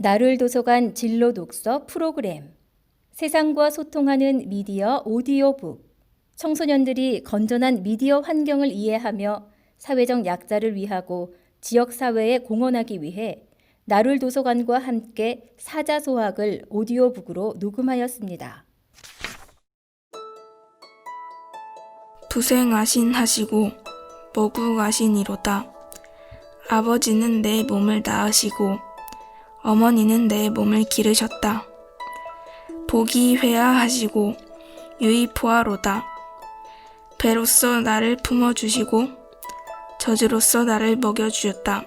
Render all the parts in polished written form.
나룰 도서관 진로 독서 프로그램, 세상과 소통하는 미디어 오디오북, 청소년들이 건전한 미디어 환경을 이해하며 사회적 약자를 위하고 지역사회에 공헌하기 위해 나룰 도서관과 함께 사자소학을 오디오북으로 녹음하였습니다. 부생하신 하시고 모국하시니로다. 아버지는 내 몸을 낳으시고 어머니는 내 몸을 기르셨다. 복이 회하하시고 유의포하로다. 배로써 나를 품어주시고 젖으로써 나를 먹여주셨다.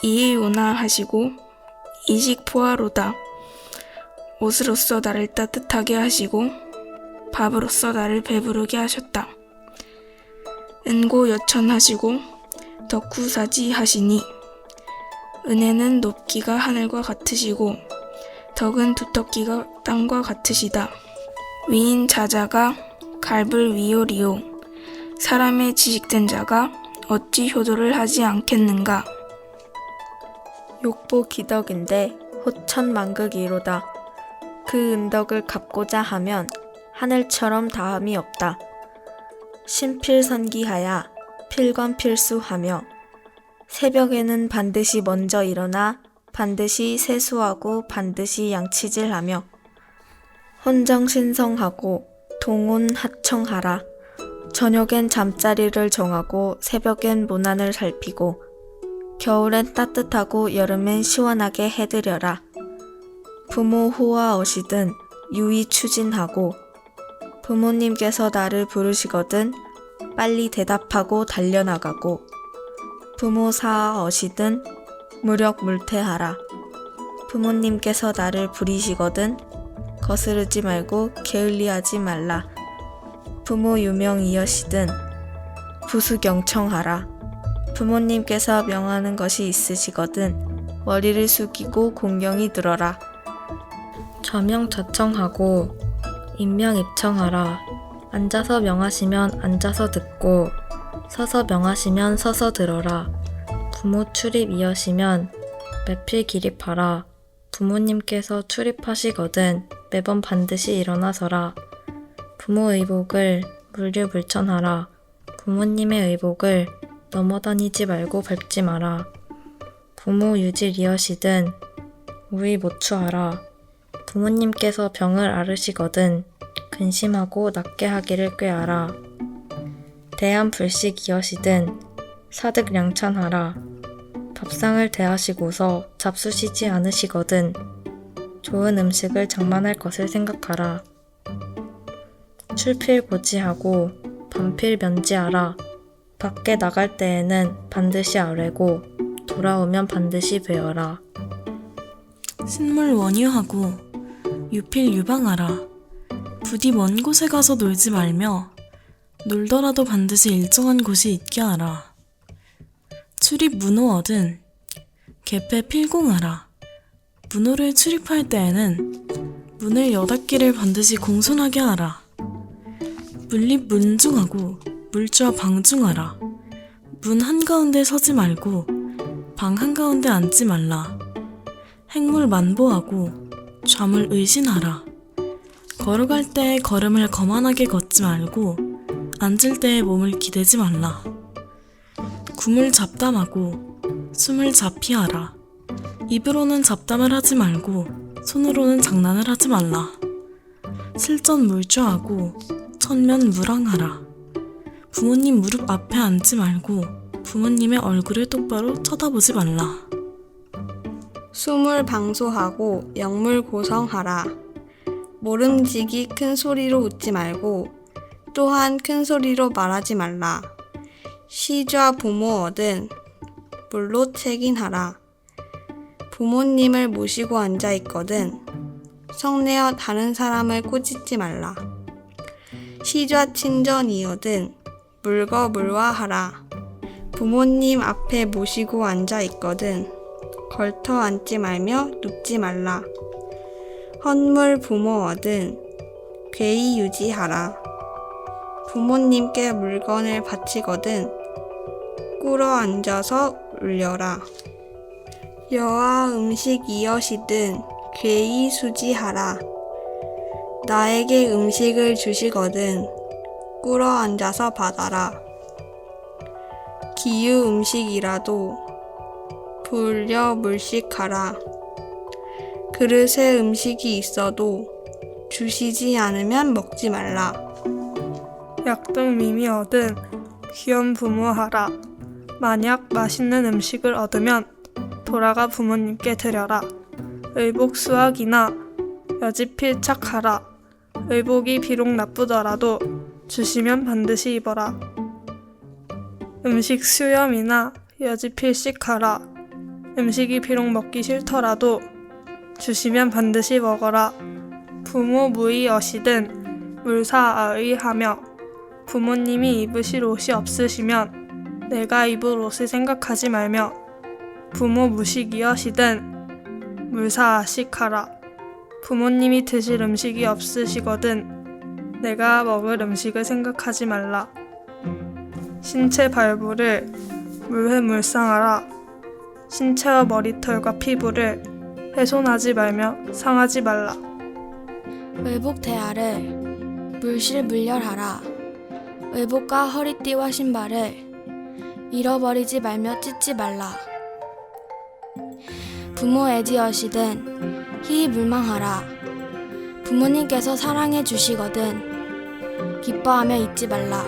이의오나 하시고 이식포하로다. 옷으로써 나를 따뜻하게 하시고 밥으로써 나를 배부르게 하셨다. 은고여천하시고 덕후사지 하시니 은혜는 높기가 하늘과 같으시고 덕은 두텁기가 땅과 같으시다. 위인 자자가 갈불 위요리요. 사람의 지식된 자가 어찌 효도를 하지 않겠는가. 욕보 기덕인데 호천만극이로다. 그 은덕을 갚고자 하면 하늘처럼 다함이 없다. 신필선기하야 필관필수하며 새벽에는 반드시 먼저 일어나 반드시 세수하고 반드시 양치질하며 헌정신성하고 동온하청하라. 저녁엔 잠자리를 정하고 새벽엔 문안을 살피고 겨울엔 따뜻하고 여름엔 시원하게 해드려라. 부모 호와 어시든 유의 추진하고 부모님께서 나를 부르시거든 빨리 대답하고 달려나가고 부모 사하 어시든 무력물퇴하라. 부모님께서 나를 부리시거든 거스르지 말고 게을리하지 말라. 부모 유명이여시든 부수경청하라. 부모님께서 명하는 것이 있으시거든 머리를 숙이고 공경이 들어라. 좌명좌청하고 임명입청하라. 앉아서 명하시면 앉아서 듣고 서서 명하시면 서서 들어라. 부모 출입 이어시면 매필 기립하라. 부모님께서 출입하시거든 매번 반드시 일어나서라. 부모 의복을 물류불천하라. 부모님의 의복을 넘어다니지 말고 밟지 마라. 부모 유질 이어시든 우의 모추하라. 부모님께서 병을 앓으시거든 근심하고 낫게 하기를 꾀하라. 대한 불식 이어시든 사득 량찬하라. 밥상을 대하시고서 잡수시지 않으시거든 좋은 음식을 장만할 것을 생각하라. 출필 고지하고 반필 면지하라. 밖에 나갈 때에는 반드시 아뢰고 돌아오면 반드시 배워라. 신물 원유하고 유필 유방하라. 부디 먼 곳에 가서 놀지 말며 놀더라도 반드시 일정한 곳이 있게 하라. 출입 문호어든 개패 필공하라. 문호를 출입할 때에는 문을 여닫기를 반드시 공손하게 하라. 문립 문중하고 물주와 방중하라. 문 한가운데 서지 말고 방 한가운데 앉지 말라. 행물 만보하고 좌물 의신하라. 걸어갈 때 걸음을 거만하게 걷지 말고 앉을 때에 몸을 기대지 말라. 굼을 잡담하고 숨을 잡히하라. 입으로는 잡담을 하지 말고 손으로는 장난을 하지 말라. 실전 물주하고 천면 무랑하라. 부모님 무릎 앞에 앉지 말고 부모님의 얼굴을 똑바로 쳐다보지 말라. 수물 방소하고 영물 고성하라. 모름지기 큰 소리로 웃지 말고 또한 큰 소리로 말하지 말라. 시좌 부모어든 물로 책임하라. 부모님을 모시고 앉아 있거든 성내어 다른 사람을 꾸짖지 말라. 시좌 친전이어든 물거물화하라. 부모님 앞에 모시고 앉아 있거든 걸터 앉지 말며 눕지 말라. 헌물 부모어든 괴의 유지하라. 부모님께 물건을 바치거든 꿇어 앉아서 울려라. 여와 음식이여시든 괴히 수지하라. 나에게 음식을 주시거든 꿇어 앉아서 받아라. 기유 음식이라도 불려 물식하라. 그릇에 음식이 있어도 주시지 않으면 먹지 말라. 약등밈이 얻은 귀염 부모하라. 만약 맛있는 음식을 얻으면 돌아가 부모님께 드려라. 의복 수확이나 여지필착하라. 의복이 비록 나쁘더라도 주시면 반드시 입어라. 음식 수염이나 여지필식하라. 음식이 비록 먹기 싫더라도 주시면 반드시 먹어라. 부모 무의어시든 물사아의하며 부모님이 입으실 옷이 없으시면 내가 입을 옷을 생각하지 말며 부모 무식이여시든 물사아식하라. 부모님이 드실 음식이 없으시거든 내가 먹을 음식을 생각하지 말라. 신체 발부를 물회물상하라. 신체와 머리털과 피부를 훼손하지 말며 상하지 말라. 의복 대야를 물실 물렬하라. 의복과 허리띠와 신발을 잃어버리지 말며 찢지 말라. 부모 애지여시든 희히 물망하라. 부모님께서 사랑해 주시거든 기뻐하며 잊지 말라.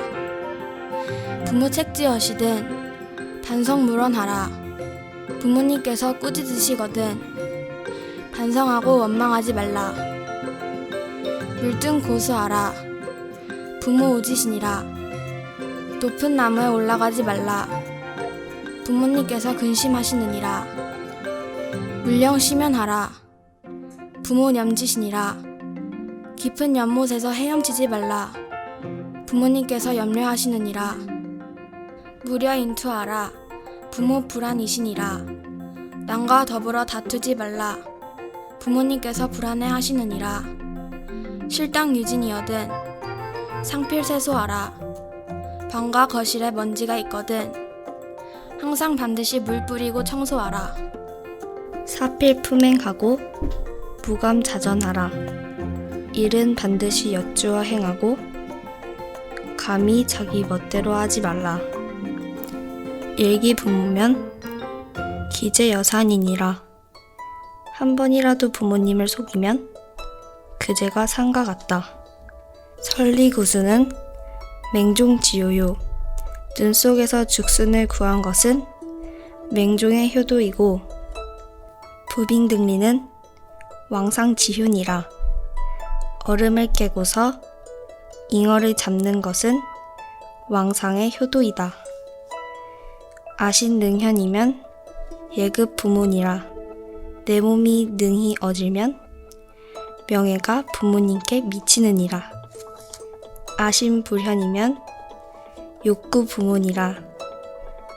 부모 책지여시든 반성물언하라. 부모님께서 꾸짖으시거든 반성하고 원망하지 말라. 물등 고수하라. 부모 우지시니라. 높은 나무에 올라가지 말라. 부모님께서 근심하시느니라. 물령시면하라. 부모 염지시니라. 깊은 연못에서 헤엄치지 말라. 부모님께서 염려하시느니라. 무려 인투하라. 부모 불안이시니라. 남과 더불어 다투지 말라. 부모님께서 불안해하시느니라. 실당 유진이여든 상필세소하라. 방과 거실에 먼지가 있거든 항상 반드시 물 뿌리고 청소하라. 사필품행하고 무감자전하라. 일은 반드시 여쭈어 행하고 감히 자기 멋대로 하지 말라. 일기 부모면 기재여산이니라. 한 번이라도 부모님을 속이면 그 죄가 상과 같다. 설리구수는 맹종지요요. 눈 속에서 죽순을 구한 것은 맹종의 효도이고 부빙등리는 왕상지훈이라. 얼음을 깨고서 잉어를 잡는 것은 왕상의 효도이다. 아신능현이면 예급 부문이라. 내 몸이 능히 어질면 명예가 부모님께 미치느니라. 아신불현이면 욕구 부문이라.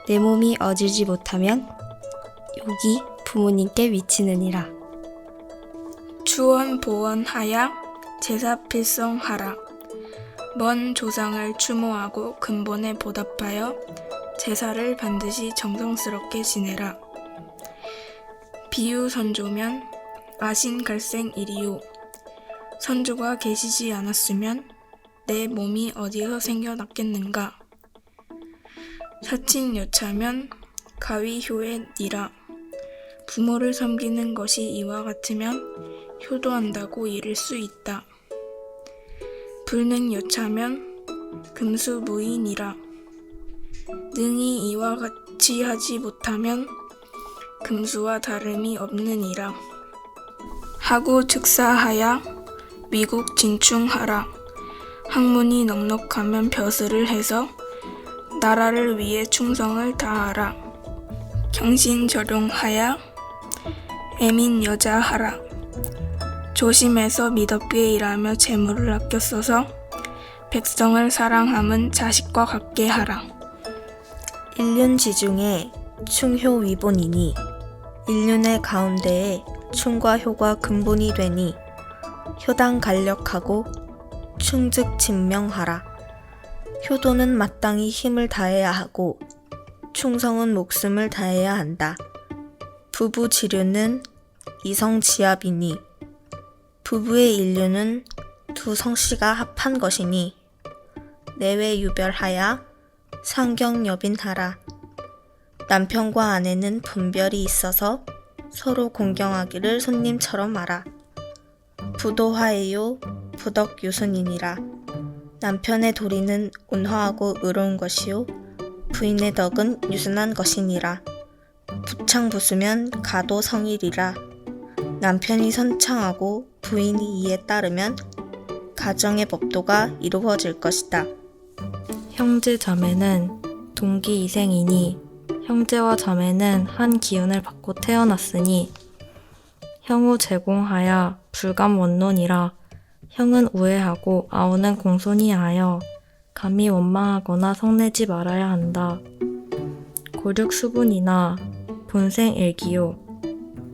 내 몸이 어질지 못하면 욕이 부모님께 미치느니라. 주원보원하야 제사필성하라. 먼 조상을 추모하고 근본에 보답하여 제사를 반드시 정성스럽게 지내라. 비유선조면 아신갈생이리요. 선조가 계시지 않았으면 내 몸이 어디서 생겨났겠는가. 사친여차면 가위효의니라. 부모를 섬기는 것이 이와 같으면 효도한다고 이를 수 있다. 불능여차면 금수무이니라. 능히 이와 같이 하지 못하면 금수와 다름이 없느니라. 하고 즉사하야 미국 진충하라. 학문이 넉넉하면 벼슬을 해서 나라를 위해 충성을 다하라. 경신절용하야 애민 여자하라. 조심해서 미덥게 일하며 재물을 아껴 써서 백성을 사랑함은 자식과 같게 하라. 일륜지중에 충효위본이니 일륜의 가운데에 충과 효가 근본이 되니 효당 간력하고 충즉진명하라. 효도는 마땅히 힘을 다해야 하고 충성은 목숨을 다해야 한다. 부부 지류는 이성지압이니 부부의 인류는 두 성씨가 합한 것이니 내외 유별하여 상경여빈하라. 남편과 아내는 분별이 있어서 서로 공경하기를 손님처럼 하라. 부도화에요 부덕유순이니라. 남편의 도리는 온화하고 의로운 것이요 부인의 덕은 유순한 것이니라. 부창부수면 가도성일이라. 남편이 선창하고 부인이 이에 따르면 가정의 법도가 이루어질 것이다. 형제 자매는 동기이생이니 형제와 자매는 한 기운을 받고 태어났으니 형우 제공하여 불감원론이라. 형은 우애하고 아우는 공손히하여 감히 원망하거나 성내지 말아야 한다. 고륙수분이나 본생일기요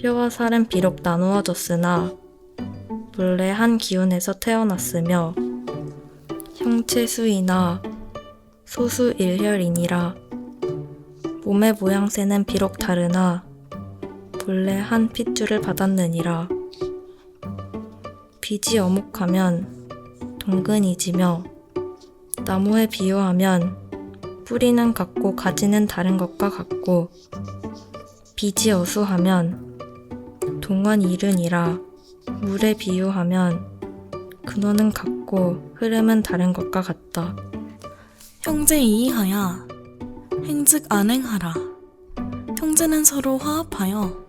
뼈와 살은 비록 나누어졌으나 본래 한 기운에서 태어났으며 형체수이나 소수일혈이니라. 몸의 모양새는 비록 다르나 본래 한 핏줄을 받았느니라. 빛이 어묵하면 동근이지며 나무에 비유하면 뿌리는 같고 가지는 다른 것과 같고 빛이 어수하면 동원 이른이라. 물에 비유하면 근원은 같고 흐름은 다른 것과 같다. 형제 이이하여 행즉 안행하라. 형제는 서로 화합하여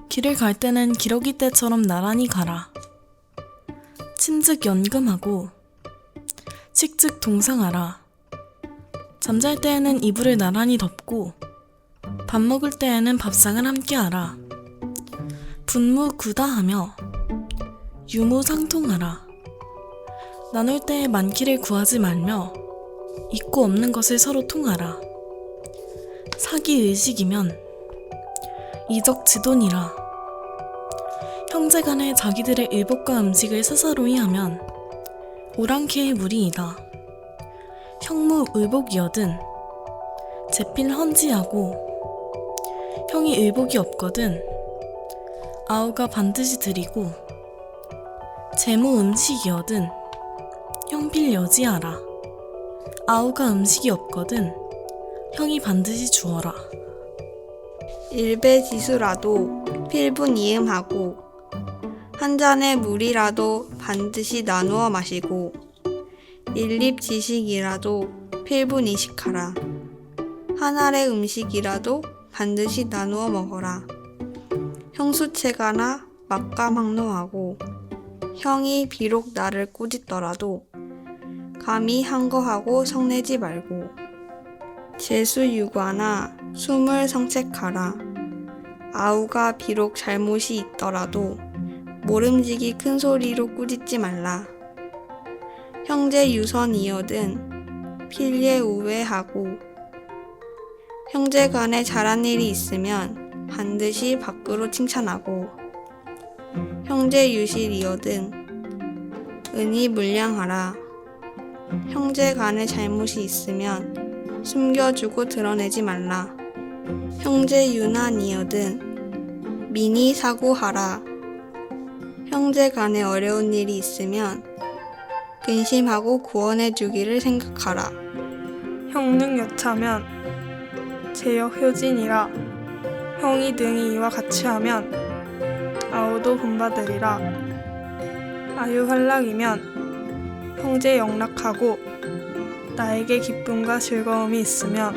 길을 갈 때는 기러기 떼처럼 나란히 가라. 친즉 연금하고 식즉 동상하라. 잠잘 때에는 이불을 나란히 덮고 밥 먹을 때에는 밥상을 함께 하라. 분무구다하며 유무상통하라. 나눌 때에 많기를 구하지 말며 있고 없는 것을 서로 통하라. 사기의식이면 이적지돈이라. 형제간에 자기들의 의복과 음식을 사사로이 하면 오랑캐의 무리이다. 형무 의복이어든 제필 헌지하고 형이 의복이 없거든 아우가 반드시 드리고 제무 음식이어든 형필 여지하라. 아우가 음식이 없거든 형이 반드시 주어라. 일배지수라도 필분이음하고 한 잔의 물이라도 반드시 나누어 마시고 일립지식이라도 필분이식하라. 한 알의 음식이라도 반드시 나누어 먹어라. 형수체가나 막감항노하고 형이 비록 나를 꾸짖더라도 감히 한 거 하고 성내지 말고 제수유과나 숨을 성책하라. 아우가 비록 잘못이 있더라도 모름지기 큰 소리로 꾸짖지 말라. 형제 유선이어든 필예 우애하고 형제 간에 잘한 일이 있으면 반드시 밖으로 칭찬하고 형제 유실이어든 은히 물량하라. 형제 간에 잘못이 있으면 숨겨주고 드러내지 말라. 형제 유난이어든 미니 사고하라. 형제 간에 어려운 일이 있으면 근심하고 구원해 주기를 생각하라. 형능 여차면 제역 효진이라. 형이 능히 이와 같이 하면 아우도 본받으리라. 아유 활락이면 형제 영락하고 나에게 기쁨과 즐거움이 있으면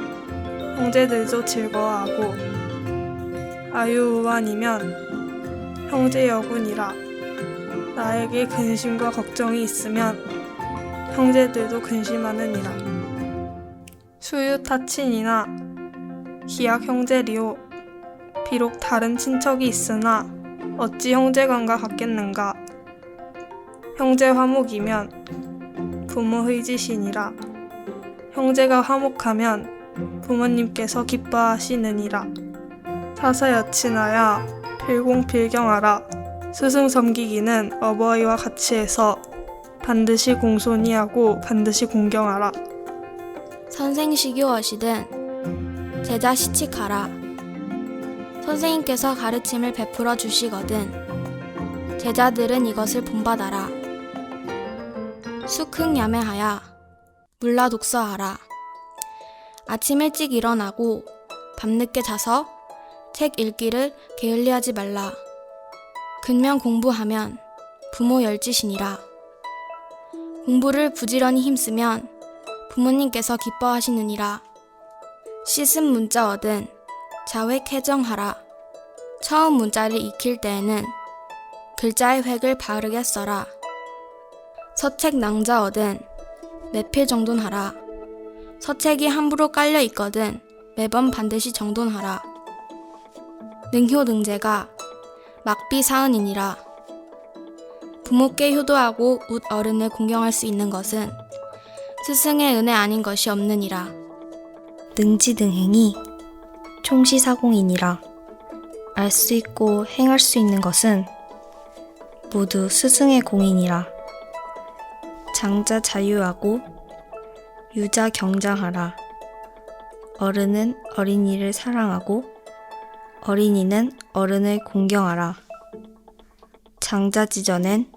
형제들도 즐거워하고 아유 우환이면 형제 여군이라. 나에게 근심과 걱정이 있으면 형제들도 근심하느니라. 수유 타친이나 기약 형제리오. 비록 다른 친척이 있으나 어찌 형제간과 같겠는가. 형제 화목이면 부모 의지시니라. 형제가 화목하면 부모님께서 기뻐하시느니라. 사사 여친하여 필공필경하라. 스승 섬기기는 어버이와 같이 해서 반드시 공손히 하고 반드시 공경하라. 선생 시교하시든 제자 시칙하라. 선생님께서 가르침을 베풀어 주시거든 제자들은 이것을 본받아라. 수긍야매하야 물라 독서하라. 아침 일찍 일어나고 밤늦게 자서 책 읽기를 게을리하지 말라. 근면 공부하면 부모 열지시니라. 공부를 부지런히 힘쓰면 부모님께서 기뻐하시느니라. 씻은 문자 얻은 자획 해정하라. 처음 문자를 익힐 때에는 글자의 획을 바르게 써라. 서책 낭자 얻은 매필 정돈하라. 서책이 함부로 깔려 있거든 매번 반드시 정돈하라. 능효능제가 막비사은이니라. 부모께 효도하고 웃 어른을 공경할 수 있는 것은 스승의 은혜 아닌 것이 없느니라. 능지능행이 총시사공이니라. 알 수 있고 행할 수 있는 것은 모두 스승의 공이니라. 장자 자유하고 유자 경장하라. 어른은 어린이를 사랑하고 어린이는 어른을 공경하라. 장자지전엔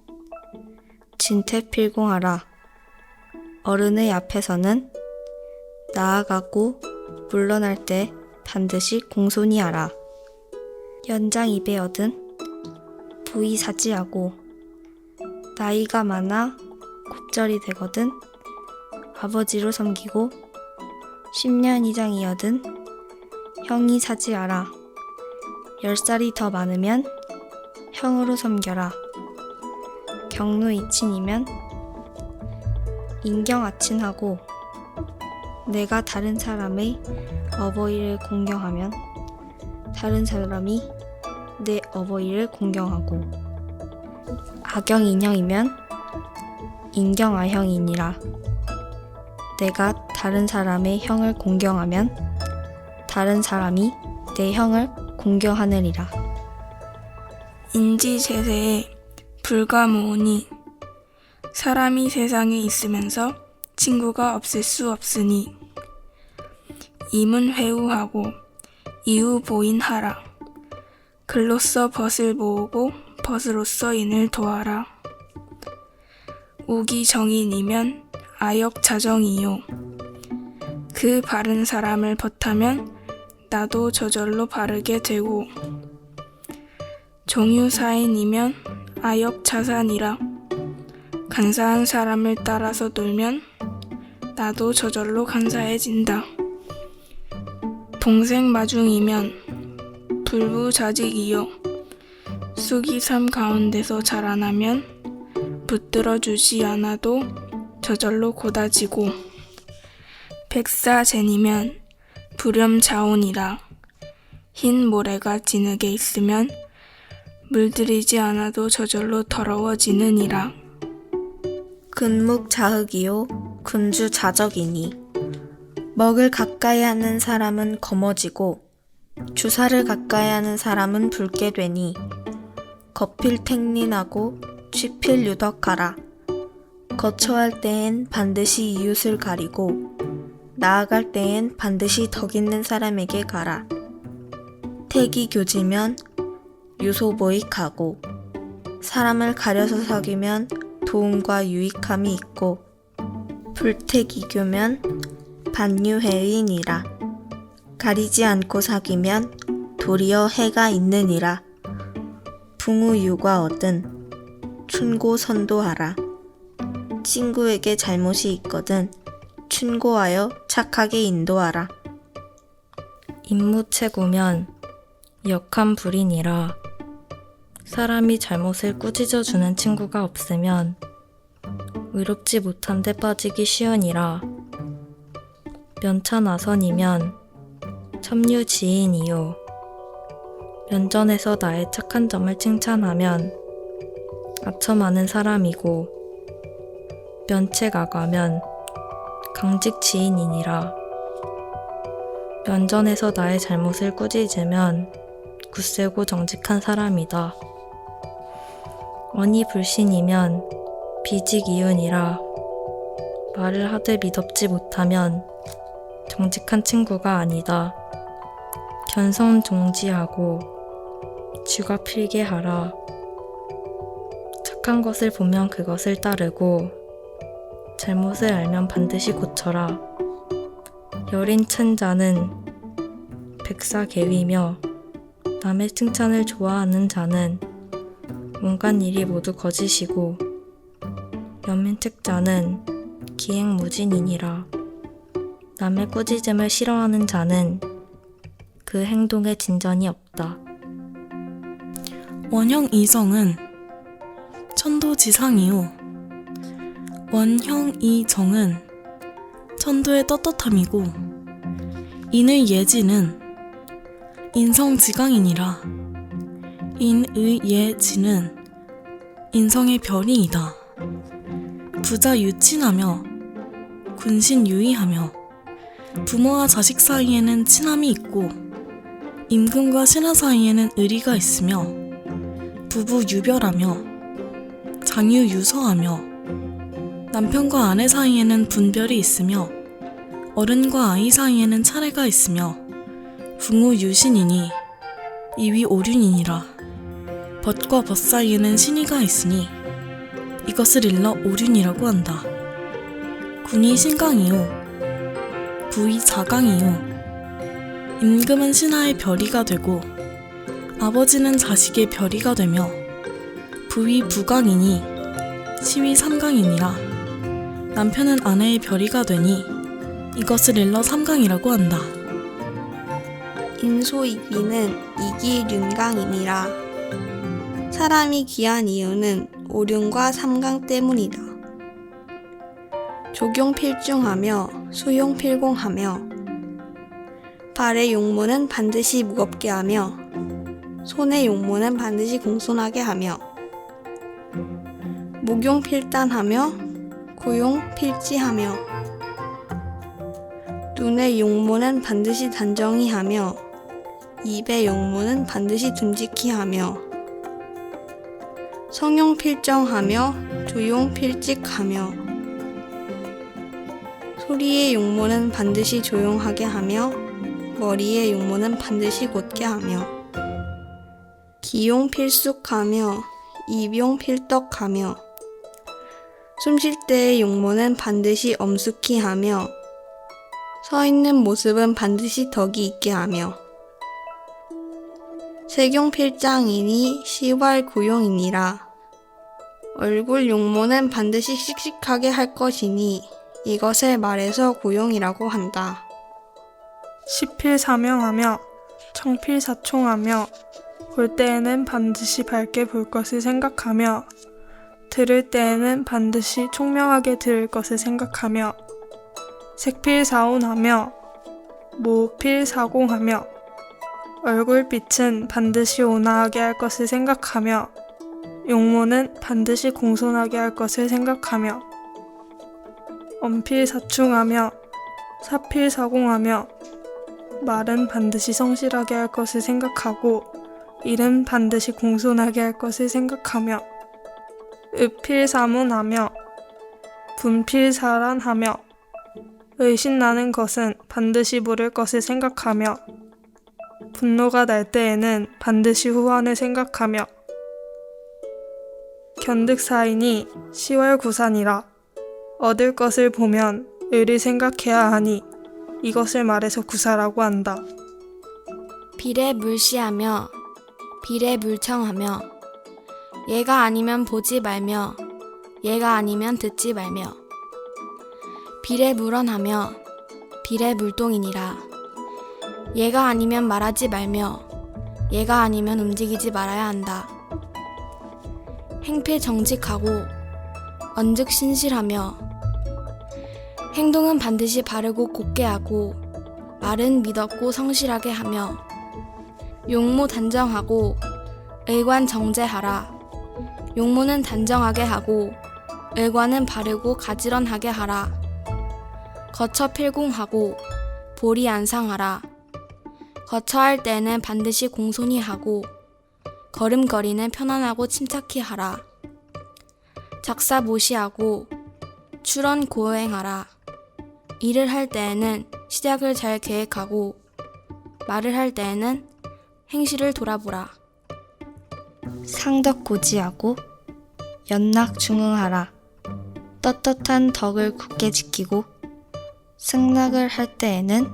진퇴필공하라. 어른의 앞에서는 나아가고 물러날 때 반드시 공손히 하라. 연장 입에 얻은 부의사지하고 나이가 많아 곱절이 되거든 아버지로 섬기고 10년 이상이 얻은 형이 사지하라. 10살이 더 많으면 형으로 섬겨라. 경루이친이면 인경아친하고 내가 다른 사람의 어버이를 공경하면 다른 사람이 내 어버이를 공경하고 악영인형이면 인경아형이니라. 내가 다른 사람의 형을 공경하면 다른 사람이 내 형을 공경하느니라. 인지제세에 불가모으니 사람이 세상에 있으면서 친구가 없을 수 없으니 이문회우하고 이후보인하라. 글로써 벗을 모으고 벗으로써 인을 도하라. 우기정인이면 아역자정이요. 그 바른 사람을 벗하면 나도 저절로 바르게 되고 종유사인이면 아역자산이라. 간사한 사람을 따라서 놀면 나도 저절로 간사해진다. 동생마중이면 불부자직이요. 쑥이 삶 가운데서 자라나면 붙들어주지 않아도 저절로 고다지고 백사젠이면 불염자온이라. 흰 모래가 진흙에 있으면 물들이지 않아도 저절로 더러워지느니라. 근묵자흑이요 군주자적이니 먹을 가까이 하는 사람은 검어지고 주사를 가까이 하는 사람은 붉게 되니 거필택린하고 취필유덕하라. 거처할 때엔 반드시 이웃을 가리고 나아갈 때엔 반드시 덕 있는 사람에게 가라. 태기교지면 유소보익하고 사람을 가려서 사귀면 도움과 유익함이 있고 불태기교면 반유해이니라. 가리지 않고 사귀면 도리어 해가 있느니라. 붕우유과 얻은 춘고선도하라. 친구에게 잘못이 있거든 춘고하여 착하게 인도하라. 임무체구면 역한 불인이라. 사람이 잘못을 꾸짖어주는 친구가 없으면 의롭지 못한 데 빠지기 쉬우니라. 면차나선이면 첨유지인이요. 면전에서 나의 착한 점을 칭찬하면 아첨하는 사람이고 면책아가면 강직지인이니라. 면전에서 나의 잘못을 꾸짖으면 굳세고 정직한 사람이다. 언이불신이면 비직이윤이라. 말을 하되 미덥지 못하면 정직한 친구가 아니다. 견성 종지하고 쥐가 필게 하라. 착한 것을 보면 그것을 따르고 잘못을 알면 반드시 고쳐라. 여린 찬 자는 백사개위며 남의 칭찬을 좋아하는 자는 온갖 일이 모두 거짓이고 연민책자는 기행무진이니라. 남의 꾸짖음을 싫어하는 자는 그 행동에 진전이 없다. 원형 이정은 천도지상이요. 원형 이정은 천도의 떳떳함이고 인의 예지는 인성지강이니라. 인의 예지는 인성의 별이이다. 부자 유친하며 군신 유의하며 부모와 자식 사이에는 친함이 있고 임금과 신하 사이에는 의리가 있으며 부부 유별하며 장유 유서하며 남편과 아내 사이에는 분별이 있으며 어른과 아이 사이에는 차례가 있으며 궁우 유신이니 이위 오륜이니라. 벗과 벗 사이에는 신의가 있으니 이것을 일러 오륜이라고 한다. 군이 신강이요 부이 자강이요 임금은 신하의 별이가 되고 아버지는 자식의 별이가 되며 부위 부강이니 시위 삼강이니라. 남편은 아내의 별이가 되니 이것을 일러 삼강이라고 한다. 인소이귀는 이기륜강이니라. 사람이 귀한 이유는 오륜과 삼강 때문이다. 조경필중하며 수용필공하며 발의 용무는 반드시 무겁게 하며 손의 용무는 반드시 공손하게 하며 목용필단하며 구용필지하며 눈의 용무는 반드시 단정히 하며 입의 용무는 반드시 듬직히 하며 성용필정하며 조용필직하며 소리의 용무는 반드시 조용하게 하며 머리의 용무는 반드시 곧게 하며 기용필숙하며 입용필떡하며 숨 쉴 때의 용무는 반드시 엄숙히 하며 서 있는 모습은 반드시 덕이 있게 하며 세경필장이니 시왈구용이니라. 얼굴 용모는 반드시 씩씩하게 할 것이니 이것을 말해서 구용이라고 한다. 시필사명하며 청필사총하며 볼 때에는 반드시 밝게 볼 것을 생각하며 들을 때에는 반드시 총명하게 들을 것을 생각하며 색필사온하며 모필사공하며 얼굴빛은 반드시 온화하게 할 것을 생각하며 용모는 반드시 공손하게 할 것을 생각하며 엄필사충하며 사필사공하며 말은 반드시 성실하게 할 것을 생각하고 일은 반드시 공손하게 할 것을 생각하며 읍필사문하며 분필사란하며 의신나는 것은 반드시 물을 것을 생각하며 분노가 날 때에는 반드시 후환을 생각하며 견득사이니 시월구산이라. 얻을 것을 보면 의를 생각해야 하니 이것을 말해서 구사라고 한다. 비례 물시하며 비례 물청하며 얘가 아니면 보지 말며 얘가 아니면 듣지 말며 비례 물언하며 비례 물동이니라. 얘가 아니면 말하지 말며 얘가 아니면 움직이지 말아야 한다. 행필 정직하고 언즉 신실하며 행동은 반드시 바르고 곱게 하고 말은 미덥고 성실하게 하며 용무 단정하고 의관 정제하라. 용무는 단정하게 하고 의관은 바르고 가지런하게 하라. 거처 필공하고 보리 안상하라. 거처할 때는 반드시 공손히 하고 걸음걸이는 편안하고 침착히 하라. 작사 모시하고 출언 고행하라. 일을 할 때에는 시작을 잘 계획하고 말을 할 때에는 행실을 돌아보라. 상덕 고지하고 연락 중응하라. 떳떳한 덕을 굳게 지키고 승낙을 할 때에는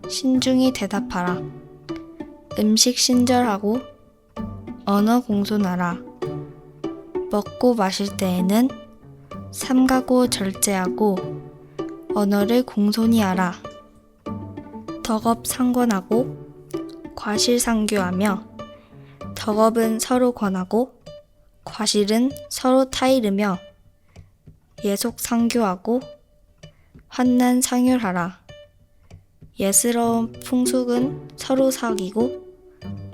신중히 대답하라. 음식 신절하고 언어 공손하라. 먹고 마실 때에는 삼가고 절제하고 언어를 공손히 하라. 덕업 상권하고 과실상규하며 덕업은 서로 권하고 과실은 서로 타이르며 예속 상교하고 환난 상율하라. 예스러운 풍속은 서로 사귀고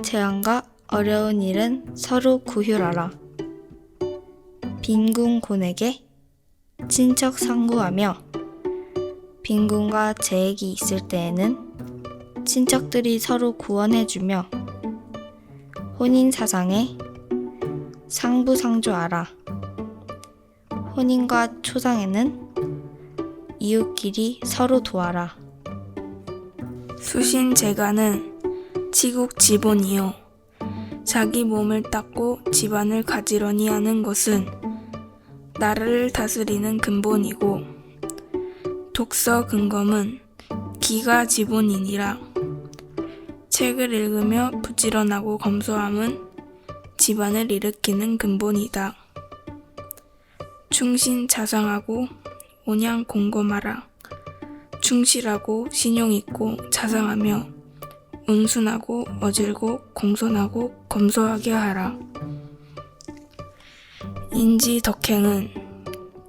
재앙과 어려운 일은 서로 구휼하라. 빈궁 곤에게 친척 상구하며 빈궁과 재액이 있을 때에는 친척들이 서로 구원해주며 혼인 사상에 상부상조하라. 혼인과 초상에는 이웃끼리 서로 도와라. 수신제가는 치국 지본이요. 자기 몸을 닦고 집안을 가지런히 하는 것은 나라를 다스리는 근본이고, 독서 근검은 기가 지본이니라. 책을 읽으며 부지런하고 검소함은 집안을 일으키는 근본이다. 충신 자상하고 온양 공검하라. 충실하고 신용 있고 자상하며 온순하고 어질고 공손하고 검소하게 하라. 인지 덕행은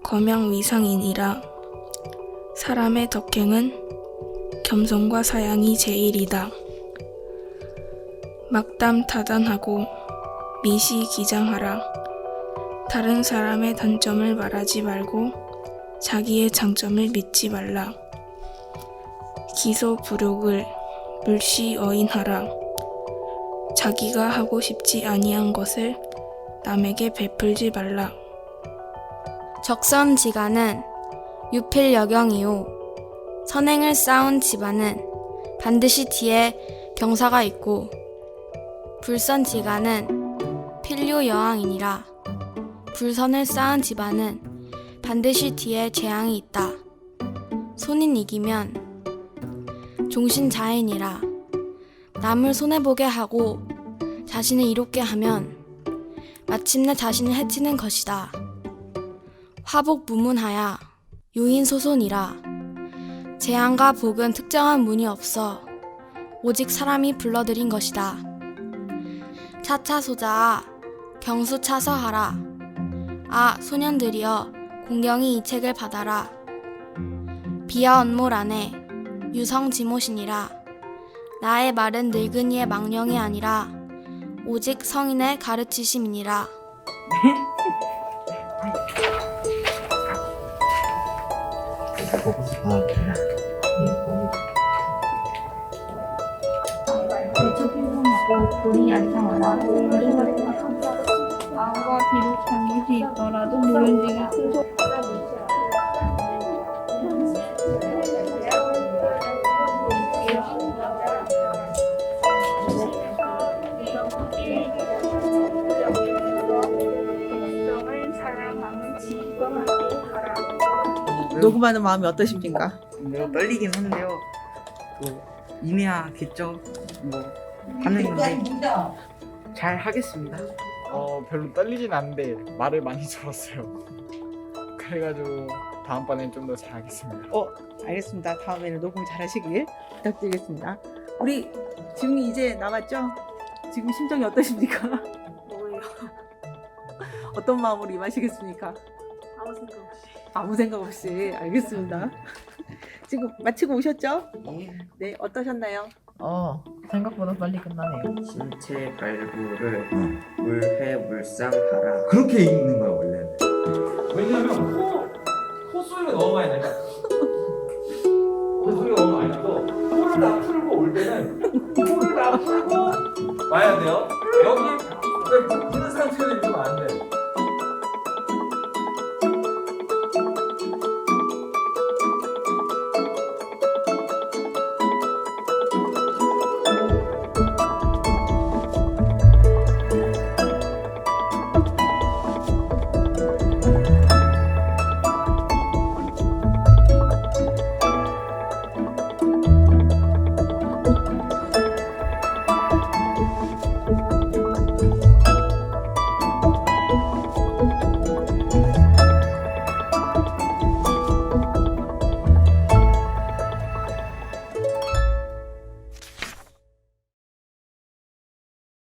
거명 위상이니라. 사람의 덕행은 겸손과 사양이 제일이다. 막담 타단하고 미시 기장하라. 다른 사람의 단점을 말하지 말고 자기의 장점을 믿지 말라. 기소 불욕을 물시 어인하라. 자기가 하고 싶지 아니한 것을 남에게 베풀지 말라. 적선지가는 유필여경이요. 선행을 쌓은 집안은 반드시 뒤에 경사가 있고, 불선지가는 필요여왕이니라. 불선을 쌓은 집안은 반드시 뒤에 재앙이 있다. 손인 이기면 종신자인이라. 남을 손해보게 하고 자신을 이롭게 하면 마침내 자신을 해치는 것이다. 화복 무문하야 유인소손이라. 재앙과 복은 특정한 문이 없어 오직 사람이 불러들인 것이다. 차차소자아 경수차서하라. 아 소년들이여 공경히 이 책을 받아라. 비아 언몰 안에 유성지모시니라. 나의 말은 늙은이의 망령이 아니라 오직 성인의 가르치심이니라. 마음과 비록 잠기지 있더라도 모른지기 큰 녹음하는 마음이 어떠십니까? 매우 떨리긴 한데요. 또 임해야겠죠. 뭐 하는 건데 잘 하겠습니다. 별로 떨리진 않는데 말을 많이 들었어요. 그래가지고 다음번엔 좀 더 잘하겠습니다. 알겠습니다. 다음에는 녹음 잘하시길 부탁드리겠습니다. 우리 지웅이 이제 남았죠? 지금 심정이 어떠십니까? 뭐예요? 어떤 마음으로 임하시겠습니까? 아무 생각 없이. 아무 생각 없이. 알겠습니다. 지금 마치고 오셨죠? 네, 어떠셨나요? 생각보다 빨리 끝나네요. 신체 발부를 물회물상하라. 그렇게 읽는 거야 원래는. 왜냐면 코 소리가 너무 많이 나니까 코 소리가 너무 많이 나서 코를 다 풀고 올 때는 코를 다 풀고 와야 돼요. 여기 부는 상태는 있으면 안 돼.